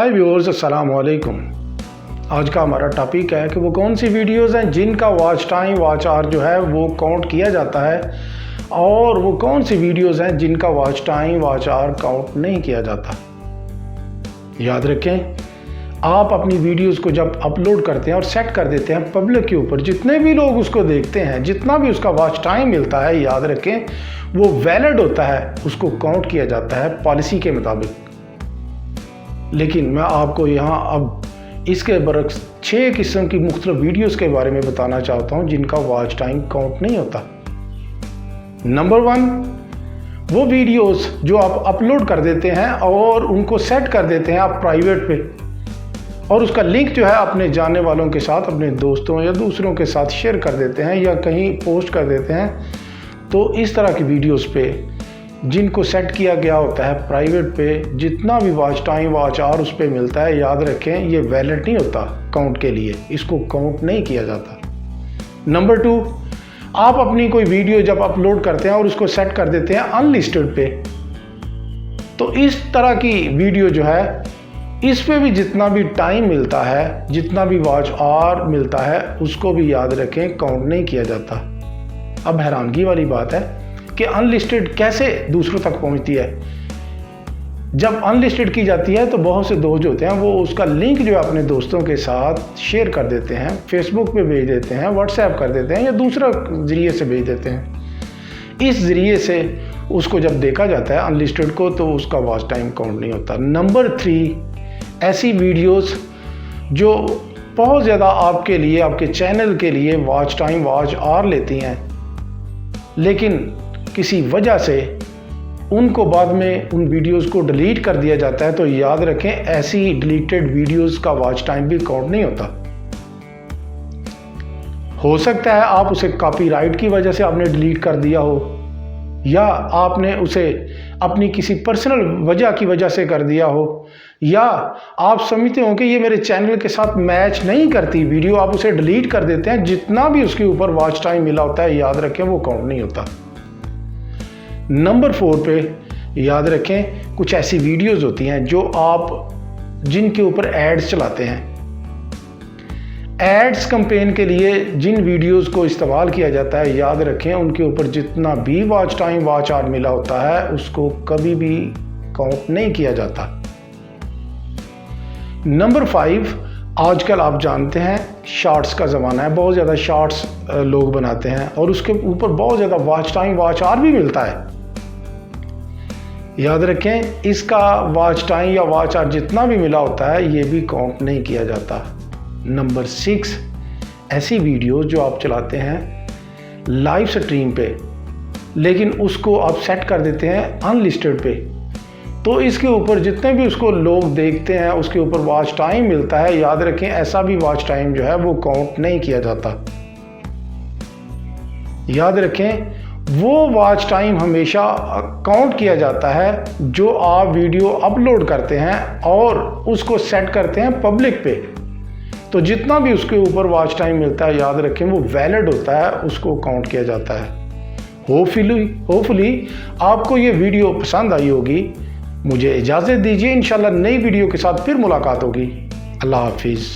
हाय viewers, अस्सलाम वालेकुम। आज का हमारा टॉपिक है कि वो कौन सी वीडियोस हैं जिनका वॉच टाइम वॉच आवर जो है वो काउंट किया जाता है और वो कौन सी वीडियोस हैं जिनका watch time watch hour count नहीं किया जाता। याद रखें, आप अपनी वीडियोस को जब अपलोड करते हैं और सेट कर देते हैं पब्लिक के ऊपर, जितने भी लोग उसको देखते हैं, जितना भी उसका वॉच टाइम मिलता है, याद रखें वो वैलिड होता है, उसको काउंट किया जाता है पॉलिसी के मुताबिक। लेकिन मैं आपको यहाँ अब इसके बरक्स 6 किस्म की मुख्तलिफ वीडियोस के बारे में बताना चाहता हूँ जिनका वॉच टाइम काउंट नहीं होता। नंबर 1, वो वीडियोस जो आप अपलोड कर देते हैं और उनको सेट कर देते हैं आप प्राइवेट पे, और उसका लिंक जो है अपने जानने वालों के साथ, अपने दोस्तों या दूसरों के साथ शेयर कर देते हैं या कहीं पोस्ट कर देते हैं। तो इस तरह की वीडियोस पे जिनको सेट किया गया होता है प्राइवेट पे, जितना भी वॉच टाइम वॉच आवर उस पर मिलता है, याद रखें ये वैलिड नहीं होता काउंट के लिए, इसको काउंट नहीं किया जाता। नंबर 2, आप अपनी कोई वीडियो जब अपलोड करते हैं और उसको सेट कर देते हैं अनलिस्टेड पे, तो इस तरह की वीडियो जो है इस पे भी जितना भी टाइम मिलता है, जितना भी वॉच आवर मिलता है, उसको भी याद रखें काउंट नहीं किया जाता। अब हैरानगी वाली बात है कि अनलिस्टेड कैसे दूसरों तक पहुंचती है। जब अनलिस्टेड की जाती है तो बहुत से दोस्त होते हैं वो उसका लिंक जो है अपने दोस्तों के साथ शेयर कर देते हैं, फेसबुक पे भेज देते हैं, व्हाट्सएप कर देते हैं या दूसरा ज़रिए से भेज देते हैं। इस ज़रिए से उसको जब देखा जाता है अनलिस्टेड को, तो उसका वॉच टाइम काउंट नहीं होता। नंबर 3, ऐसी वीडियोस जो बहुत ज़्यादा आपके लिए, आपके चैनल के लिए वॉच टाइम वॉच आवर लेती हैं, लेकिन किसी वजह से उनको बाद में उन वीडियोस को डिलीट कर दिया जाता है, तो याद रखें ऐसी डिलीटेड वीडियोस का वॉच टाइम भी काउंट नहीं होता। हो सकता है आप उसे कॉपीराइट की वजह से आपने डिलीट कर दिया हो, या आपने उसे अपनी किसी पर्सनल वजह की वजह से कर दिया हो, या आप समझते हो कि ये मेरे चैनल के साथ मैच नहीं करती वीडियो, आप उसे डिलीट कर देते हैं। जितना भी उसके ऊपर वॉच टाइम मिला होता है, याद रखें वो काउंट नहीं होता। नंबर 4 पे याद रखें कुछ ऐसी वीडियोस होती हैं जो आप, जिनके ऊपर एड्स चलाते हैं। एड्स कैंपेन के लिए जिन वीडियोस को इस्तेमाल किया जाता है, याद रखें उनके ऊपर जितना भी वॉच टाइम वॉच आवर मिला होता है, उसको कभी भी काउंट नहीं किया जाता। नंबर 5, आजकल आप जानते हैं शॉर्ट्स का ज़माना है, बहुत ज़्यादा शॉर्ट्स लोग बनाते हैं और उसके ऊपर बहुत ज़्यादा वॉच टाइम वॉच आवर भी मिलता है। याद रखें इसका वॉच टाइम या वॉच आवर जितना भी मिला होता है, ये भी काउंट नहीं किया जाता। नंबर 6, ऐसी वीडियो जो आप चलाते हैं लाइव स्ट्रीम पे, लेकिन उसको आप सेट कर देते हैं अनलिस्टेड पे, तो इसके ऊपर जितने भी उसको लोग देखते हैं उसके ऊपर वॉच टाइम मिलता है, याद रखें ऐसा भी वॉच टाइम जो है वो काउंट नहीं किया जाता। याद रखें वो वॉच टाइम हमेशा काउंट किया जाता है जो आप वीडियो अपलोड करते हैं और उसको सेट करते हैं पब्लिक पे, तो जितना भी उसके ऊपर वॉच टाइम मिलता है, याद रखें वो वैलिड होता है, उसको काउंट किया जाता है। होपफुली आपको ये वीडियो पसंद आई होगी। मुझे इजाज़त दीजिए, इंशाल्लाह नई वीडियो के साथ फिर मुलाकात होगी। अल्लाह हाफिज़।